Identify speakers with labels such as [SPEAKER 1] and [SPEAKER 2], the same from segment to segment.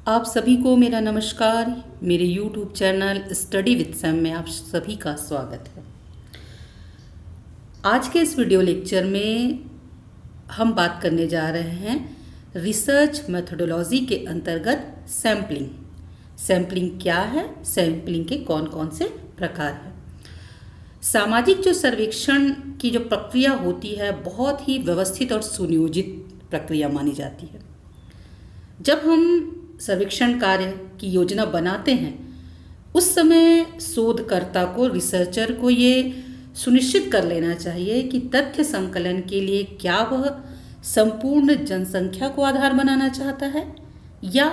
[SPEAKER 1] आप सभी को मेरा नमस्कार। मेरे YouTube channel study with Sam में आप सभी का स्वागत है। आज के इस वीडियो लेक्चर में हम बात करने जा रहे हैं रिसर्च मेथोडोलॉजी के अंतर्गत सैम्पलिंग। सैम्पलिंग क्या है, सैम्पलिंग के कौन कौन से प्रकार हैं। सामाजिक जो सर्वेक्षण की जो प्रक्रिया होती है बहुत ही व्यवस्थित और सुनियोजित प्रक्रिया मानी जाती है। जब हम सर्वेक्षण कार्य की योजना बनाते हैं उस समय शोधकर्ता को, रिसर्चर को ये सुनिश्चित कर लेना चाहिए कि तथ्य संकलन के लिए क्या वह संपूर्ण जनसंख्या को आधार बनाना चाहता है या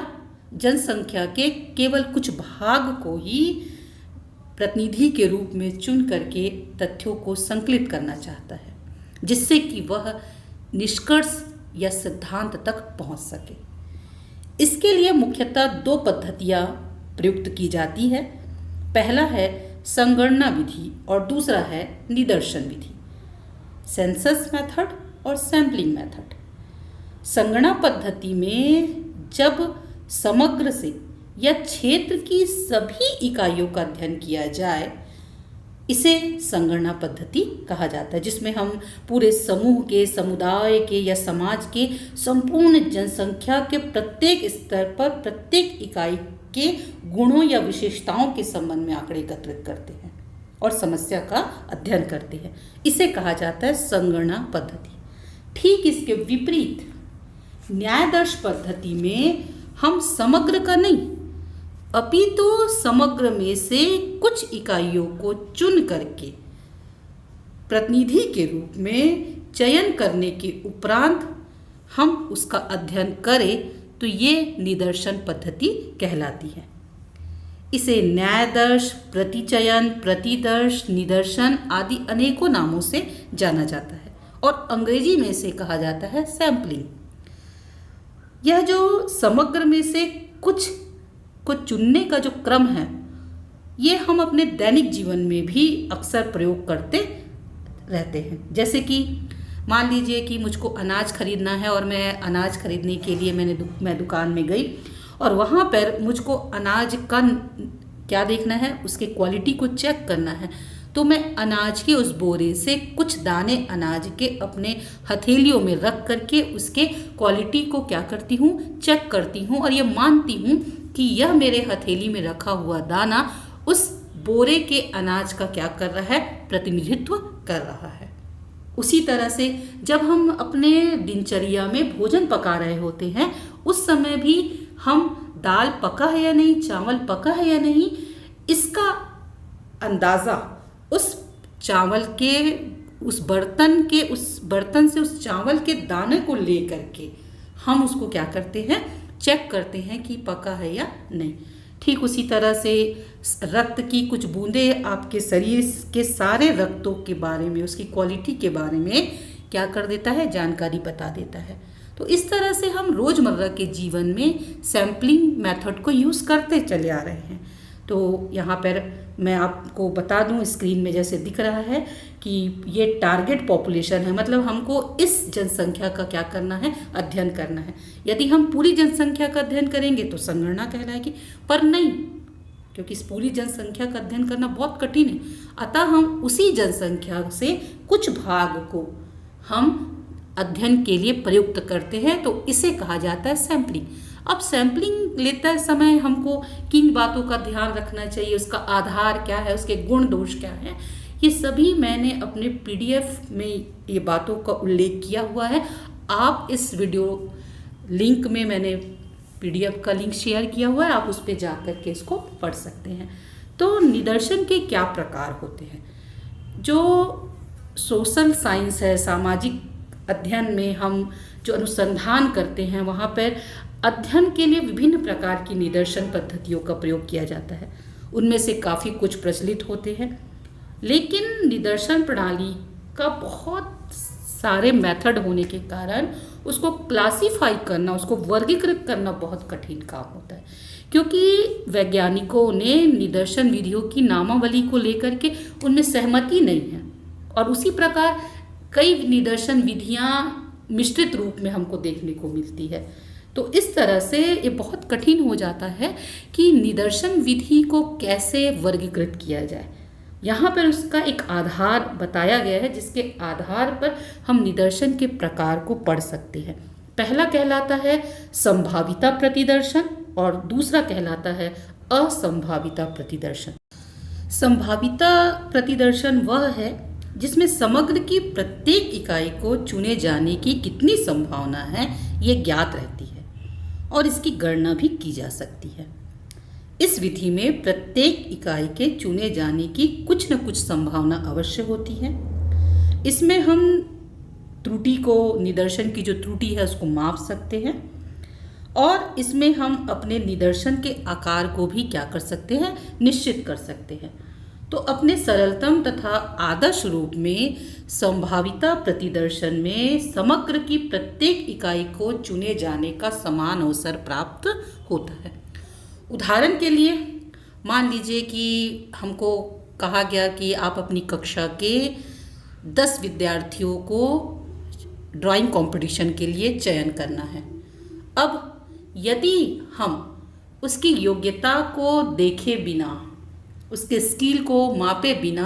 [SPEAKER 1] जनसंख्या के केवल कुछ भाग को ही प्रतिनिधि के रूप में चुन करके तथ्यों को संकलित करना चाहता है, जिससे कि वह निष्कर्ष या सिद्धांत तक पहुंच सके। इसके लिए मुख्यतः दो पद्धतियां प्रयुक्त की जाती है। पहला है संगणना विधि और दूसरा है निदर्शन विधि, सेंसस मेथड और सैम्पलिंग मेथड। संगणना पद्धति में जब समग्र से या क्षेत्र की सभी इकाइयों का अध्ययन किया जाए इसे संगणना पद्धति कहा जाता है, जिसमें हम पूरे समूह के, समुदाय के या समाज के संपूर्ण जनसंख्या के प्रत्येक स्तर पर प्रत्येक इकाई के गुणों या विशेषताओं के संबंध में आंकड़े एकत्रित करते हैं और समस्या का अध्ययन करते हैं। इसे कहा जाता है संगणना पद्धति। ठीक इसके विपरीत न्यायदर्श पद्धति में हम समग्र का नहीं अपितु समग्र में से कुछ इकाइयों को चुन करके प्रतिनिधि के रूप में चयन करने के उपरांत हम उसका अध्ययन करें तो ये निदर्शन पद्धति कहलाती है। इसे न्यायदर्श, प्रतिचयन, प्रतिदर्श, निदर्शन आदि अनेकों नामों से जाना जाता है और अंग्रेजी में इसे कहा जाता है सैम्पलिंग। यह जो समग्र में से कुछ को चुनने का जो क्रम है ये हम अपने दैनिक जीवन में भी अक्सर प्रयोग करते रहते हैं। जैसे कि मान लीजिए कि मुझको अनाज खरीदना है और मैं अनाज खरीदने के लिए मैं दुकान में गई और वहाँ पर मुझको अनाज का क्या देखना है, उसके क्वालिटी को चेक करना है। तो मैं अनाज के उस बोरे से कुछ दाने अनाज के अपने हथेलियों में रख करके उसके क्वालिटी को क्या करती हूँ, चेक करती हूँ और ये मानती हूँ कि यह मेरे हथेली में रखा हुआ दाना उस बोरे के अनाज का क्या कर रहा है, प्रतिनिधित्व कर रहा है। उसी तरह से जब हम अपने दिनचर्या में भोजन पका रहे होते हैं उस समय भी हम दाल पका है या नहीं, चावल पका है या नहीं, इसका अंदाज़ा उस चावल के उस बर्तन से उस चावल के दाने को ले करके हम उसको क्या करते हैं, चेक करते हैं कि पका है या नहीं। ठीक उसी तरह से रक्त की कुछ बूंदें आपके शरीर के सारे रक्तों के बारे में, उसकी क्वालिटी के बारे में क्या कर देता है, जानकारी बता देता है। तो इस तरह से हम रोज़मर्रा के जीवन में सैम्पलिंग मेथड को यूज़ करते चले आ रहे हैं। तो यहाँ पर मैं आपको बता दूँ, स्क्रीन में जैसे दिख रहा है कि ये टारगेट पॉपुलेशन है, मतलब हमको इस जनसंख्या का क्या करना है, अध्ययन करना है। यदि हम पूरी जनसंख्या का अध्ययन करेंगे तो संगणना कहलाएगी, पर नहीं, क्योंकि इस पूरी जनसंख्या का अध्ययन करना बहुत कठिन है। अतः हम उसी जनसंख्या से कुछ भाग को हम अध्ययन के लिए प्रयुक्त करते हैं, तो इसे कहा जाता है सैम्पलिंग। अब सैम्पलिंग लेते समय हमको किन बातों का ध्यान रखना चाहिए, उसका आधार क्या है, उसके गुण दोष क्या है, ये सभी मैंने अपने PDF में ये बातों का उल्लेख किया हुआ है। आप इस वीडियो लिंक में मैंने PDF का लिंक शेयर किया हुआ है, आप उस पर जा कर के इसको पढ़ सकते हैं। तो निदर्शन के क्या प्रकार होते हैं। जो सोशल साइंस है, सामाजिक अध्ययन में हम जो अनुसंधान करते हैं वहाँ पर अध्ययन के लिए विभिन्न प्रकार की निदर्शन पद्धतियों का प्रयोग किया जाता है। उनमें से काफ़ी कुछ प्रचलित होते हैं, लेकिन निदर्शन प्रणाली का बहुत सारे मेथड होने के कारण उसको क्लासिफाई करना, उसको वर्गीकृत करना बहुत कठिन काम होता है, क्योंकि वैज्ञानिकों ने निदर्शन विधियों की नामावली को लेकर के उनमें सहमति नहीं है और उसी प्रकार कई निदर्शन विधियाँ मिश्रित रूप में हमको देखने को मिलती है। तो इस तरह से ये बहुत कठिन हो जाता है कि निदर्शन विधि को कैसे वर्गीकृत किया जाए। यहाँ पर उसका एक आधार बताया गया है जिसके आधार पर हम निदर्शन के प्रकार को पढ़ सकते हैं। पहला कहलाता है संभाविता प्रतिदर्शन और दूसरा कहलाता है असंभाविता प्रतिदर्शन। संभाविता प्रतिदर्शन वह है जिसमें समग्र की प्रत्येक इकाई को चुने जाने की कितनी संभावना है ये ज्ञात रहती है और इसकी गणना भी की जा सकती है। इस विधि में प्रत्येक इकाई के चुने जाने की कुछ न कुछ संभावना अवश्य होती है। इसमें हम त्रुटि को, निदर्शन की जो त्रुटि है उसको माप सकते हैं और इसमें हम अपने निदर्शन के आकार को भी क्या कर सकते हैं, निश्चित कर सकते हैं। तो अपने सरलतम तथा आदर्श रूप में संभाविता प्रतिदर्शन में समग्र की प्रत्येक इकाई को चुने जाने का समान अवसर प्राप्त होता है। उदाहरण के लिए मान लीजिए कि हमको कहा गया कि आप अपनी कक्षा के 10 विद्यार्थियों को ड्राइंग कंपटीशन के लिए चयन करना है। अब यदि हम उसकी योग्यता को देखे बिना, उसके स्किल को मापे बिना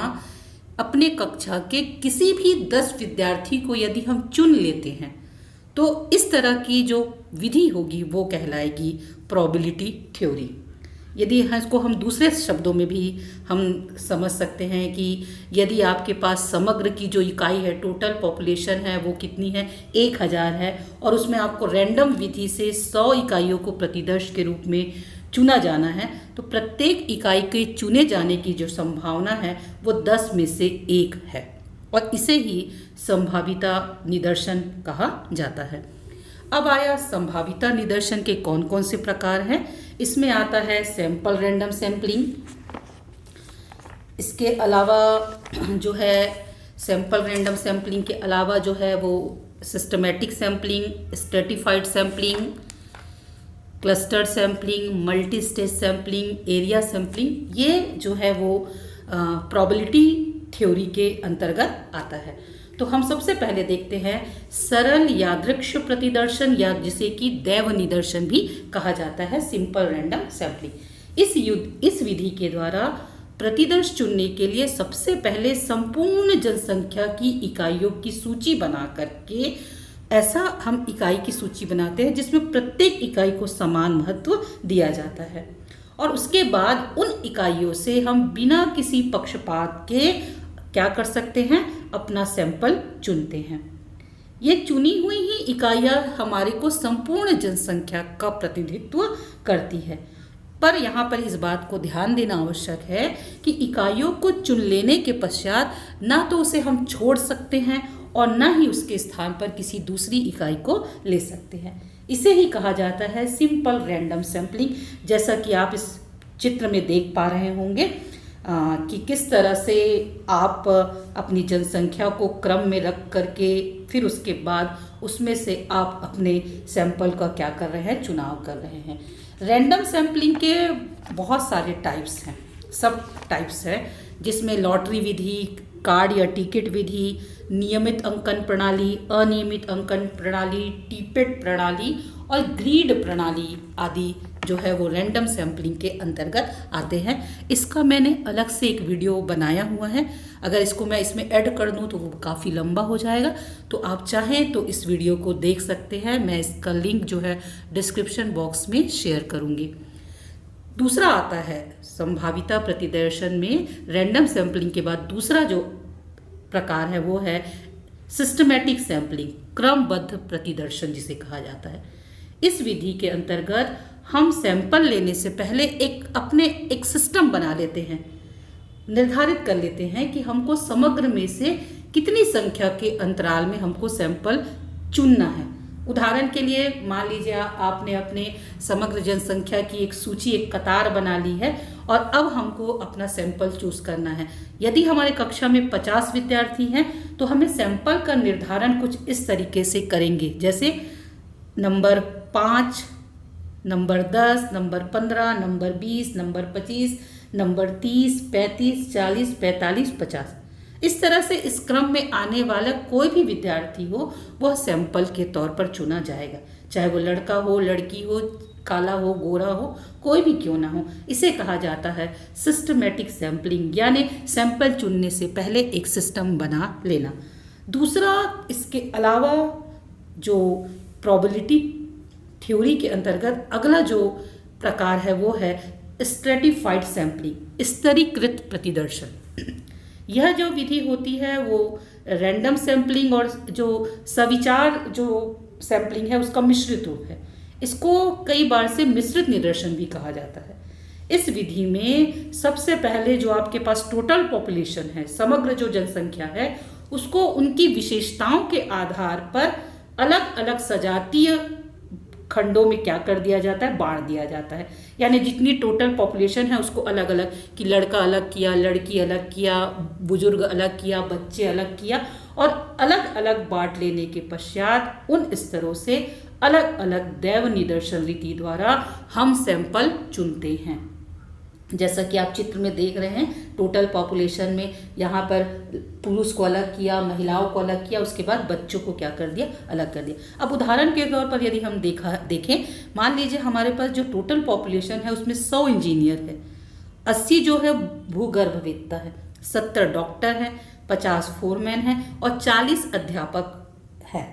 [SPEAKER 1] अपने कक्षा के किसी भी 10 विद्यार्थी को यदि हम चुन लेते हैं तो इस तरह की जो विधि होगी वो कहलाएगी प्रोबेबिलिटी थ्योरी। यदि इसको हम दूसरे शब्दों में भी हम समझ सकते हैं कि यदि आपके पास समग्र की जो इकाई है, टोटल पॉपुलेशन है, वो कितनी है, 1000 है और उसमें आपको रैंडम विधि से 100 इकाइयों को प्रतिदर्श के रूप में चुना जाना है, तो प्रत्येक इकाई के चुने जाने की जो संभावना है वो 10 में से 1 है और इसे ही संभाविता निदर्शन कहा जाता है। अब आया संभाविता निदर्शन के कौन कौन से प्रकार हैं। इसमें आता है सैंपल रैंडम सैम्पलिंग। इसके अलावा जो है सैंपल रैंडम सैम्पलिंग के अलावा जो है वो systematic sampling, stratified sampling, clustered sampling, multi stage sampling, area sampling, ये जो है वो प्रोबेबिलिटी थ्योरी के अंतर्गत आता है। तो हम सबसे पहले देखते हैं सरल यादृक्ष प्रतिदर्शन या जिसे कि दैव निदर्शन भी कहा जाता है, सिंपल रैंडम सैम्पलिंग। इस विधि के द्वारा प्रतिदर्श चुनने के लिए सबसे पहले संपूर्ण जनसंख्या की इकाइयों की सूची बना करके ऐसा हम इकाई की सूची बनाते हैं जिसमें प्रत्येक इकाई को समान महत्व दिया जाता है और उसके बाद उन इकाइयों से हम बिना किसी पक्षपात के क्या कर सकते हैं, अपना सैंपल चुनते हैं। ये चुनी हुई ही इकाइयाँ हमारे को संपूर्ण जनसंख्या का प्रतिनिधित्व करती है। पर यहाँ पर इस बात को ध्यान देना आवश्यक है कि इकाइयों को चुन लेने के पश्चात ना तो उसे हम छोड़ सकते हैं और ना ही उसके स्थान पर किसी दूसरी इकाई को ले सकते हैं। इसे ही कहा जाता है सिंपल रैंडम सैम्पलिंग। जैसा कि आप इस चित्र में देख पा रहे होंगे कि किस तरह से आप अपनी जनसंख्या को क्रम में रख करके फिर उसके बाद उसमें से आप अपने सैंपल का क्या कर रहे हैं, चुनाव कर रहे हैं। रैंडम सैम्पलिंग के बहुत सारे टाइप्स हैं, सब टाइप्स हैं, जिसमें लॉटरी विधि, कार्ड या टिकट विधि, नियमित अंकन प्रणाली, अनियमित अंकन प्रणाली, टिपेट प्रणाली और ग्रीड प्रणाली आदि जो है वो रैंडम सैम्पलिंग के अंतर्गत आते हैं। इसका मैंने अलग से एक वीडियो बनाया हुआ है, अगर इसको मैं इसमें ऐड कर दूं तो वो काफ़ी लंबा हो जाएगा, तो आप चाहें तो इस वीडियो को देख सकते हैं। मैं इसका लिंक जो है डिस्क्रिप्शन बॉक्स में शेयर करूँगी। दूसरा आता है संभाविता प्रतिदर्शन में रैंडम सैम्पलिंग के बाद दूसरा जो प्रकार है वो है सिस्टमैटिक सैम्पलिंग, क्रमबद्ध प्रतिदर्शन जिसे कहा जाता है। इस विधि के अंतर्गत हम सैंपल लेने से पहले एक सिस्टम बना लेते हैं, निर्धारित कर लेते हैं कि हमको समग्र में से कितनी संख्या के अंतराल में हमको सैंपल चुनना है। उदाहरण के लिए मान लीजिए आपने अपने समग्र जनसंख्या की एक सूची, एक कतार बना ली है और अब हमको अपना सैंपल चूज करना है। यदि हमारे कक्षा में 50 विद्यार्थी हैं तो हमें सैंपल का निर्धारण कुछ इस तरीके से करेंगे, जैसे number 5, number 10, number 15, number 20, number 25, number 30, 35, 40, 45, 50। इस तरह से इस क्रम में आने वाला कोई भी विद्यार्थी हो वह सैंपल के तौर पर चुना जाएगा, चाहे वो लड़का हो, लड़की हो, काला हो, गोरा हो, कोई भी क्यों ना हो। इसे कहा जाता है सिस्टमेटिक सैम्पलिंग, यानी सैंपल चुनने से पहले एक सिस्टम बना लेना। दूसरा, इसके अलावा जो प्रोबेबिलिटी थ्योरी के अंतर्गत अगला जो प्रकार है वो है स्ट्रेटिफाइड सैम्पलिंग, स्तरीकृत प्रतिदर्शन। यह जो विधि होती है वो रैंडम सैम्पलिंग और जो सविचार जो सैम्पलिंग है उसका मिश्रित रूप है। इसको कई बार से मिश्रित निदर्शन भी कहा जाता है। इस विधि में सबसे पहले जो आपके पास टोटल पॉपुलेशन है, समग्र जो जनसंख्या है, उसको उनकी विशेषताओं के आधार पर अलग अलग सजातीय खंडों में क्या कर दिया जाता है, बांट दिया जाता है। यानी जितनी टोटल पॉपुलेशन है उसको अलग अलग, कि लड़का अलग किया, लड़की अलग किया, बुजुर्ग अलग किया, बच्चे अलग किया, और अलग अलग बांट लेने के पश्चात उन स्तरों से अलग अलग दैव निदर्शन रीति द्वारा हम सैंपल चुनते हैं। जैसा कि आप चित्र में देख रहे हैं, टोटल पॉपुलेशन में यहाँ पर पुरुष को अलग किया, महिलाओं को अलग किया, उसके बाद बच्चों को क्या कर दिया, अलग कर दिया। अब उदाहरण के तौर पर यदि हम देखें, मान लीजिए हमारे पास जो टोटल पॉपुलेशन है उसमें 100 इंजीनियर है, 80 जो है भूगर्भवेत्ता है, 70 डॉक्टर हैं, 50 फोरमैन हैं और 40 अध्यापक हैं।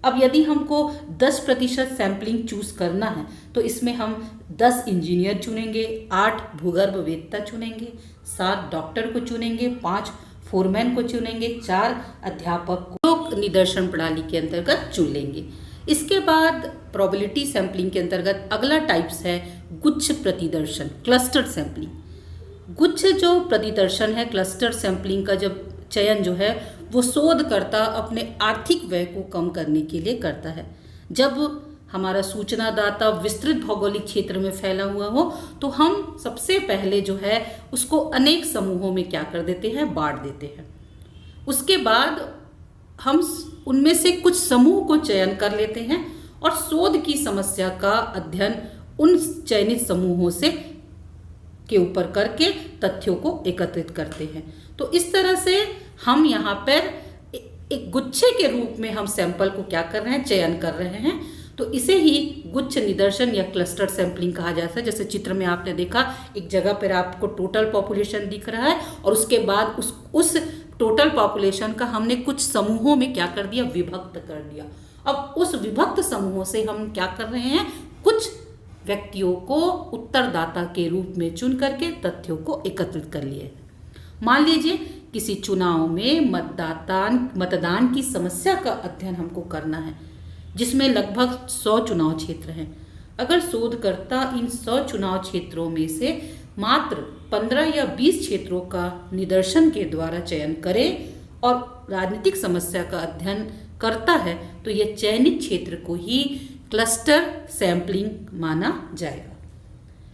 [SPEAKER 1] अब यदि हमको 10% सैम्पलिंग चूज करना है तो इसमें हम 10 इंजीनियर चुनेंगे, 8 भूगर्भवेत्ता चुनेंगे, 7 डॉक्टर को चुनेंगे, 5 फोरमैन को चुनेंगे, 4 अध्यापक को निदर्शन प्रणाली के अंतर्गत चुन लेंगे। इसके बाद प्रोबेबिलिटी सैम्पलिंग के अंतर्गत अगला टाइप्स है गुच्छ प्रतिदर्शन, क्लस्टर सैम्पलिंग। गुच्छ जो प्रतिदर्शन है, क्लस्टर सैम्पलिंग का जब चयन जो है वो शोधकर्ता अपने आर्थिक व्यय को कम करने के लिए करता है। जब हमारा सूचनादाता विस्तृत भौगोलिक क्षेत्र में फैला हुआ हो तो हम सबसे पहले जो है उसको अनेक समूहों में क्या कर देते हैं, बांट देते हैं। उसके बाद हम उनमें से कुछ समूह को चयन कर लेते हैं और शोध की समस्या का अध्ययन उन चयनित समूहों से के ऊपर करके तथ्यों को एकत्रित करते हैं। तो इस तरह से हम यहाँ पर एक गुच्छे के रूप में हम सैंपल को क्या कर रहे हैं, चयन कर रहे हैं। तो इसे ही गुच्छ निदर्शन या क्लस्टर सैंपलिंग कहा जाता है। जैसे चित्र में आपने देखा, एक जगह पर आपको टोटल पॉपुलेशन दिख रहा है और उसके बाद उस टोटल पॉपुलेशन का हमने कुछ समूहों में क्या कर दिया, विभक्त कर दिया। अब उस विभक्त समूहों से हम क्या कर रहे हैं, कुछ व्यक्तियों को उत्तरदाता के रूप में चुन करके तथ्यों को एकत्रित कर लिए। मान लीजिए किसी चुनाव में मतदान की समस्या का अध्ययन हमको करना है, जिसमें लगभग 100 चुनाव क्षेत्र हैं। अगर शोधकर्ता इन 100 चुनाव क्षेत्रों में से मात्र 15 या 20 क्षेत्रों का निदर्शन के द्वारा चयन करे और राजनीतिक समस्या का अध्ययन करता है तो यह चयनित क्षेत्र को ही क्लस्टर सैंपलिंग माना जाएगा।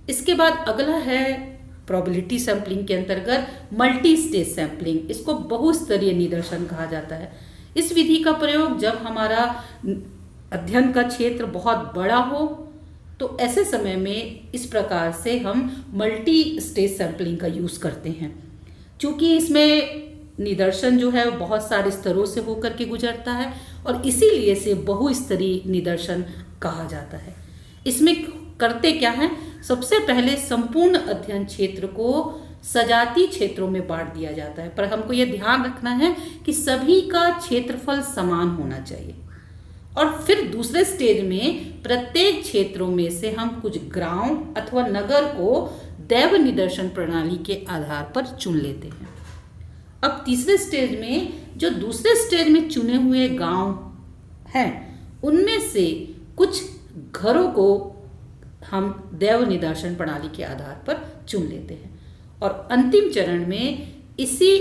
[SPEAKER 1] इसके बाद अगला है प्रोबेबिलिटी सैंपलिंग के अंतर्गत मल्टी स्टेज सैंपलिंग। इसको बहुस्तरीय निदर्शन कहा जाता है। इस विधि का प्रयोग जब हमारा अध्ययन का क्षेत्र बहुत बड़ा हो तो ऐसे समय में इस प्रकार से हम मल्टी स्टेज सैंपलिंग का यूज़ करते हैं। क्योंकि इसमें निदर्शन जो है बहुत सारे स्तरों से होकर के गुजरता है और इसीलिए इसे बहुस्तरीय निदर्शन कहा जाता है। इसमें करते क्या है, सबसे पहले संपूर्ण अध्ययन क्षेत्र को सजातीय क्षेत्रों में बांट दिया जाता है, पर हमको यह ध्यान रखना है कि सभी का क्षेत्रफल समान होना चाहिए। और फिर दूसरे स्टेज में प्रत्येक क्षेत्रों में से हम कुछ गांव अथवा नगर को दैव निदर्शन प्रणाली के आधार पर चुन लेते हैं। अब तीसरे स्टेज में जो दूसरे स्टेज में चुने हुए गांव हैं उनमें से कुछ घरों को हम दैव निदर्शन प्रणाली के आधार पर चुन लेते हैं और अंतिम चरण में इसी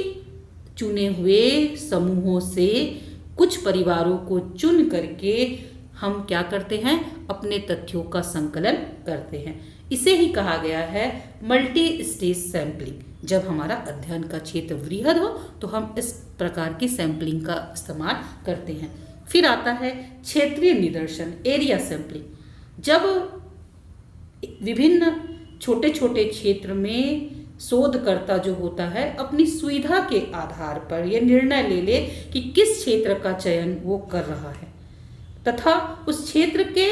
[SPEAKER 1] चुने हुए समूहों से कुछ परिवारों को चुन करके हम क्या करते हैं, अपने तथ्यों का संकलन करते हैं। इसे ही कहा गया है मल्टी स्टेज सैंपलिंग। जब हमारा अध्ययन का क्षेत्र वृहद हो तो हम इस प्रकार की सैंपलिंग का इस्तेमाल करते हैं। फिर आता है क्षेत्रीय निदर्शन, एरिया सैंपलिंग। जब विभिन्न छोटे छोटे क्षेत्र में शोधकर्ता जो होता है अपनी सुविधा के आधार पर यह निर्णय ले ले कि किस क्षेत्र का चयन वो कर रहा है, तथा उस क्षेत्र के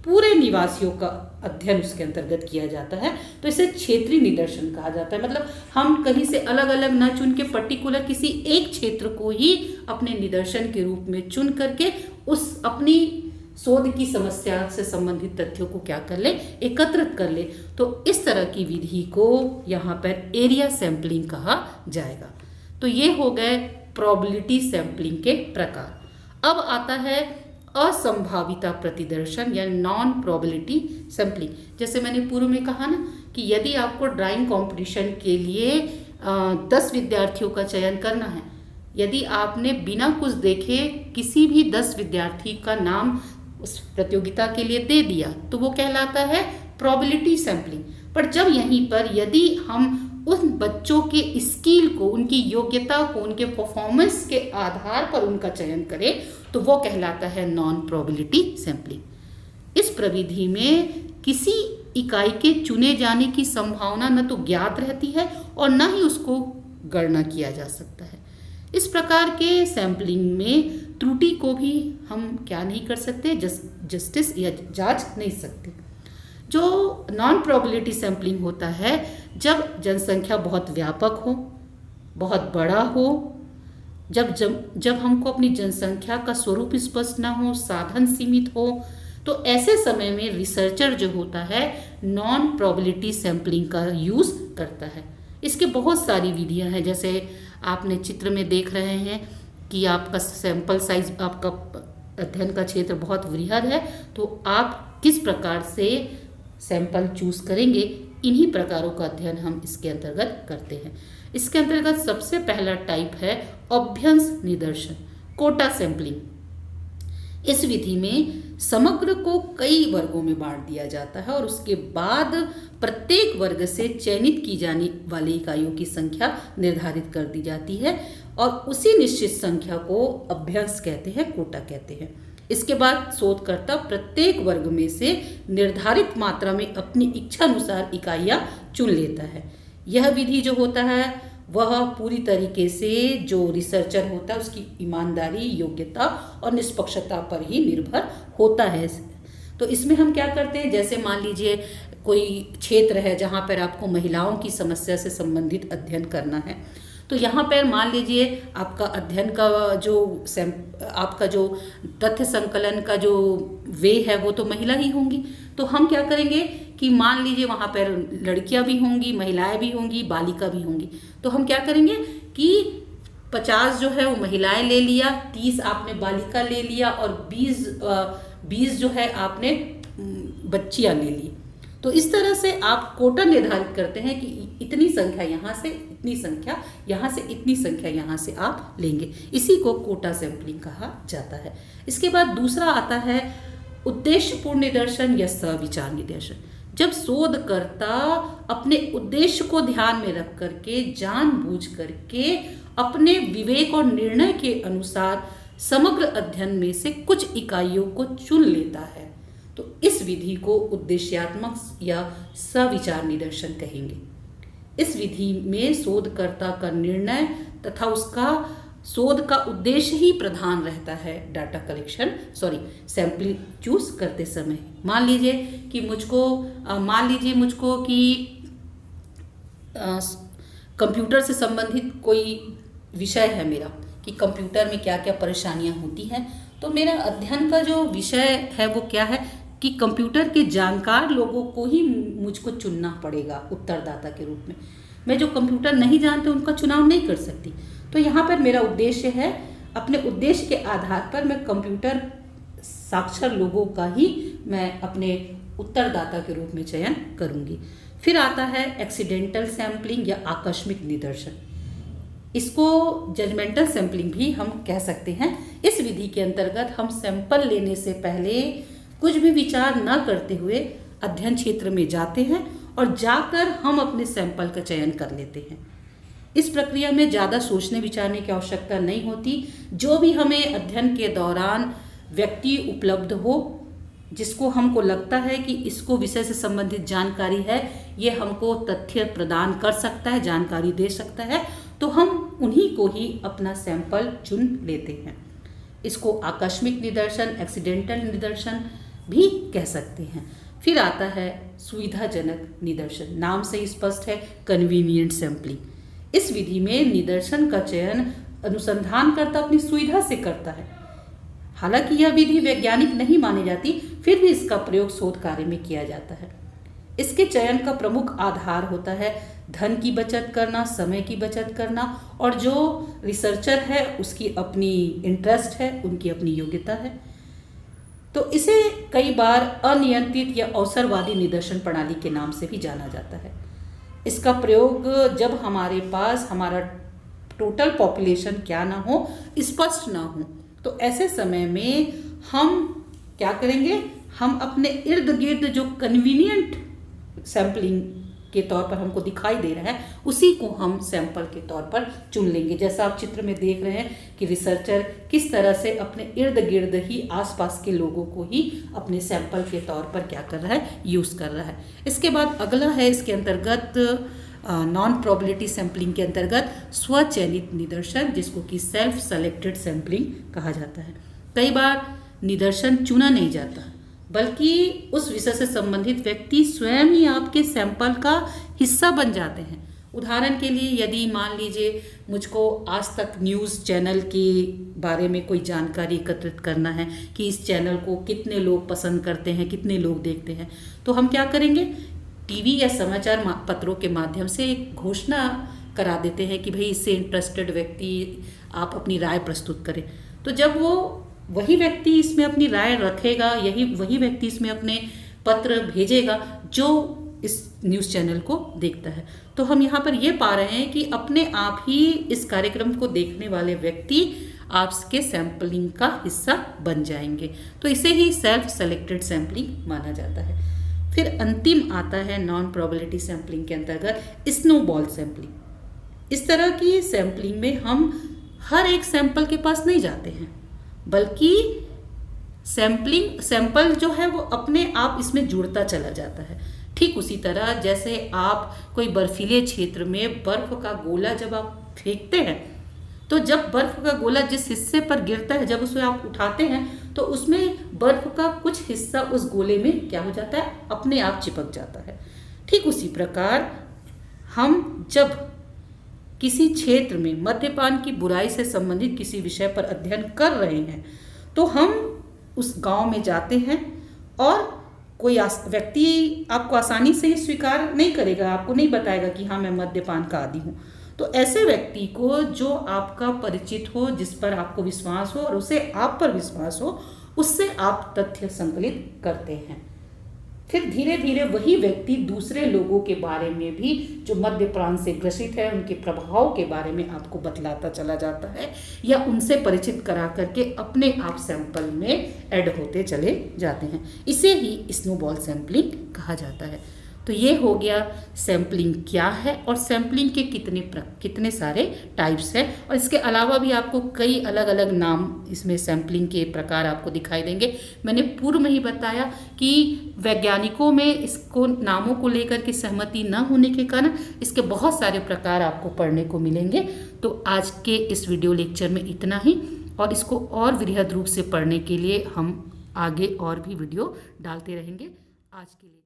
[SPEAKER 1] पूरे निवासियों का अध्ययन उसके अंतर्गत किया जाता है, तो इसे क्षेत्रीय निदर्शन कहा जाता है। मतलब हम कहीं से अलग अलग न चुन के पर्टिकुलर किसी एक क्षेत्र को ही अपने निदर्शन के रूप में चुन करके उस अपनी शोध की समस्या से संबंधित तथ्यों को क्या कर ले, एकत्रित कर ले। तो इस तरह की विधि को यहाँ पर एरिया सैंपलिंग कहा जाएगा। तो ये हो गए प्रोबेबिलिटी सैंपलिंग के प्रकार। अब आता है असंभाविता प्रतिदर्शन या नॉन प्रोबेबिलिटी सैंपलिंग। जैसे मैंने पूर्व में कहा ना कि यदि आपको ड्राइंग कंपटीशन के लिए 10 विद्यार्थियों का चयन करना है, यदि आपने बिना कुछ देखे किसी भी 10 विद्यार्थी का नाम उस प्रतियोगिता के लिए दे दिया तो वो कहलाता है प्रोबेबिलिटी सैंपलिंग। पर जब यहीं पर यदि हम उन बच्चों के स्किल को, उनकी योग्यता को, उनके परफॉर्मेंस के आधार पर उनका चयन करें तो वो कहलाता है नॉन प्रोबेबिलिटी सैंपलिंग। इस प्रविधि में किसी इकाई के चुने जाने की संभावना न तो ज्ञात रहती है और न ही उसको गणना किया जा सकता है। इस प्रकार के सैंपलिंग में त्रुटि को भी हम क्या नहीं कर सकते, जस्टिस या जांच नहीं सकते। जो नॉन प्रोबेबिलिटी सैंपलिंग होता है जब जनसंख्या बहुत व्यापक हो, बहुत बड़ा हो, जब हमको अपनी जनसंख्या का स्वरूप स्पष्ट ना हो, साधन सीमित हो, तो ऐसे समय में रिसर्चर जो होता है नॉन प्रोबेबिलिटी सैंपलिंग का यूज़ करता है। इसके बहुत सारी विधियां हैं। जैसे आपने चित्र में देख रहे हैं कि आपका सैंपल साइज, आपका अध्ययन का क्षेत्र बहुत वृहद है, तो आप किस प्रकार से सैंपल चूज करेंगे, इन्हीं प्रकारों का अध्ययन हम इसके अंतर्गत करते हैं। इसके अंतर्गत सबसे पहला टाइप है अभ्यंस निदर्शन, कोटा सैंपलिंग। इस विधि में समग्र को कई वर्गों में बांट दिया जाता है और उसके बाद प्रत्येक वर्ग से चयनित की जाने वाली इकाइयों की संख्या निर्धारित कर दी जाती है और उसी निश्चित संख्या को अभ्यंस कहते हैं, कोटा कहते हैं। इसके बाद शोधकर्ता प्रत्येक वर्ग में से निर्धारित मात्रा में अपनी इच्छा अनुसार इकाइयां चुन लेता है। यह विधि जो होता है वह पूरी तरीके से जो रिसर्चर होता है उसकी ईमानदारी, योग्यता और निष्पक्षता पर ही निर्भर होता है। तो इसमें हम क्या करते हैं, जैसे मान लीजिए कोई क्षेत्र है जहाँ पर आपको महिलाओं की समस्या से संबंधित अध्ययन करना है, तो यहाँ पर मान लीजिए आपका अध्ययन का आपका जो तथ्य संकलन का जो वे है वो तो महिला ही होंगी। तो हम क्या करेंगे कि मान लीजिए वहाँ पर लड़कियाँ भी होंगी, महिलाएं भी होंगी, बालिका भी होंगी। तो हम क्या करेंगे कि 50 जो है वो महिलाएं ले लिया, 30 आपने बालिका ले लिया और 20 जो है आपने बच्चियाँ ले ली। तो इस तरह से आप कोटा निर्धारित करते हैं कि इतनी संख्या यहाँ से इतनी संख्या यहाँ से इतनी संख्या यहाँ से आप लेंगे। इसी को कोटा सैंपलिंग कहा जाता है। इसके बाद दूसरा आता है उद्देश्यपूर्ण निदर्शन या सविचार निदर्शन। जब शोधकर्ता अपने उद्देश्य को ध्यान में रख करके जानबूझ करके अपने विवेक और निर्णय के अनुसार समग्र अध्ययन में से कुछ इकाइयों को चुन लेता है, तो इस विधि को उद्देश्यात्मक या सविचार निदर्शन कहेंगे। इस विधि में शोधकर्ता का निर्णय तथा उसका शोध का उद्देश्य ही प्रधान रहता है डाटा कलेक्शन सैंपलिंग चूज करते समय। मान लीजिए मुझको कि कंप्यूटर से संबंधित कोई विषय है मेरा, कि कंप्यूटर में क्या क्या परेशानियां होती हैं, तो मेरा अध्ययन का जो विषय है वो क्या है कि कंप्यूटर के जानकार लोगों को ही मुझको चुनना पड़ेगा उत्तरदाता के रूप में। मैं जो कंप्यूटर नहीं जानते उनका चुनाव नहीं कर सकती। तो यहाँ पर मेरा उद्देश्य है, अपने उद्देश्य के आधार पर मैं कंप्यूटर साक्षर लोगों का ही मैं अपने उत्तरदाता के रूप में चयन करूँगी। फिर आता है एक्सीडेंटल सैंपलिंग या आकस्मिक निदर्शन। इसको जजमेंटल सैंपलिंग भी हम कह सकते हैं। इस विधि के अंतर्गत हम सैंपल लेने से पहले कुछ भी विचार न करते हुए अध्ययन क्षेत्र में जाते हैं और जाकर हम अपने सैंपल का चयन कर लेते हैं। इस प्रक्रिया में ज़्यादा सोचने विचारने की आवश्यकता नहीं होती। जो भी हमें अध्ययन के दौरान व्यक्ति उपलब्ध हो, जिसको हमको लगता है कि इसको विषय से संबंधित जानकारी है, ये हमको तथ्य प्रदान कर सकता है, जानकारी दे सकता है, तो हम उन्हीं को ही अपना सैंपल चुन लेते हैं। इसको आकस्मिक निदर्शन, एक्सीडेंटल निदर्शन भी कह सकते हैं। फिर आता है सुविधाजनक निदर्शन, नाम से ही स्पष्ट है, कन्वीनियंट सैंपलिंग। इस विधि में निदर्शन का चयन अनुसंधानकर्ता अपनी सुविधा से करता है। हालांकि यह विधि वैज्ञानिक नहीं मानी जाती, फिर भी इसका प्रयोग शोध कार्य में किया जाता है। इसके चयन का प्रमुख आधार होता है धन की बचत करना, समय की बचत करना, और जो रिसर्चर है उसकी अपनी इंटरेस्ट है, उनकी अपनी योग्यता है। तो इसे कई बार अनियंत्रित या अवसरवादी निदर्शन प्रणाली के नाम से भी जाना जाता है। इसका प्रयोग जब हमारे पास हमारा टोटल पॉपुलेशन क्या ना हो, स्पष्ट ना हो, तो ऐसे समय में हम क्या करेंगे, हम अपने इर्द गिर्द जो कन्वीनियंट सैंपलिंग के तौर पर हमको दिखाई दे रहा है, उसी को हम सैंपल के तौर पर चुन लेंगे। जैसा आप चित्र में देख रहे हैं कि रिसर्चर किस तरह से अपने इर्द गिर्द ही आसपास के लोगों को ही अपने सैंपल के तौर पर क्या कर रहा है, यूज़ कर रहा है। इसके बाद अगला है, इसके अंतर्गत नॉन प्रोबेबिलिटी सैंपलिंग के अंतर्गत स्वचयनित निदर्शन, जिसको कि सेल्फ सेलेक्टेड सैंपलिंग कहा जाता है। कई बार निदर्शन चुना नहीं जाता, बल्कि उस विषय से संबंधित व्यक्ति स्वयं ही आपके सैंपल का हिस्सा बन जाते हैं। उदाहरण के लिए, यदि मान लीजिए मुझको आज तक न्यूज़ चैनल के बारे में कोई जानकारी एकत्रित करना है कि इस चैनल को कितने लोग पसंद करते हैं, कितने लोग देखते हैं, तो हम क्या करेंगे, टीवी या समाचार पत्रों के माध्यम से एक घोषणा करा देते हैं कि भाई इससे इंटरेस्टेड व्यक्ति आप अपनी राय प्रस्तुत करें। तो जब वही व्यक्ति इसमें अपनी राय रखेगा, वही व्यक्ति इसमें अपने पत्र भेजेगा जो इस न्यूज़ चैनल को देखता है। तो हम यहाँ पर ये पा रहे हैं कि अपने आप ही इस कार्यक्रम को देखने वाले व्यक्ति आपके सैंपलिंग का हिस्सा बन जाएंगे। तो इसे ही सेल्फ सेलेक्टेड सैंपलिंग माना जाता है। फिर अंतिम आता है नॉन प्रोबेबिलिटी सैंपलिंग के अंतर्गत स्नोबॉल सैंपलिंग। इस तरह की सैंपलिंग में हम हर एक सैंपल के पास नहीं जाते हैं, बल्कि सैंपल जो है वो अपने आप इसमें जुड़ता चला जाता है। ठीक उसी तरह जैसे आप कोई बर्फीले क्षेत्र में बर्फ का गोला जब आप फेंकते हैं, तो जब बर्फ का गोला जिस हिस्से पर गिरता है, जब उसे आप उठाते हैं, तो उसमें बर्फ का कुछ हिस्सा उस गोले में क्या हो जाता है, अपने आप चिपक जाता है। ठीक उसी प्रकार हम जब किसी क्षेत्र में मद्यपान की बुराई से संबंधित किसी विषय पर अध्ययन कर रहे हैं, तो हम उस गांव में जाते हैं और कोई व्यक्ति आपको आसानी से ही स्वीकार नहीं करेगा, आपको नहीं बताएगा कि हाँ मैं मद्यपान का आदी हूँ। तो ऐसे व्यक्ति को जो आपका परिचित हो, जिस पर आपको विश्वास हो और उसे आप पर विश्वास हो, उससे आप तथ्य संकलित करते हैं। फिर धीरे धीरे वही व्यक्ति दूसरे लोगों के बारे में भी जो मद्यपान से ग्रसित है, उनके प्रभाव के बारे में आपको बतलाता चला जाता है, या उनसे परिचित करा करके अपने आप सैंपल में ऐड होते चले जाते हैं। इसे ही स्नोबॉल सैंपलिंग कहा जाता है। तो ये हो गया सैंपलिंग क्या है और सैंपलिंग के कितने सारे टाइप्स हैं, और इसके अलावा भी आपको कई अलग अलग नाम इसमें सैंपलिंग के प्रकार आपको दिखाई देंगे। मैंने पूर्व में ही बताया कि वैज्ञानिकों में इसको नामों को लेकर के सहमति न होने के कारण इसके बहुत सारे प्रकार आपको पढ़ने को मिलेंगे। तो आज के इस वीडियो लेक्चर में इतना ही, और इसको और वृहद रूप से पढ़ने के लिए हम आगे और भी वीडियो डालते रहेंगे। आज के लिए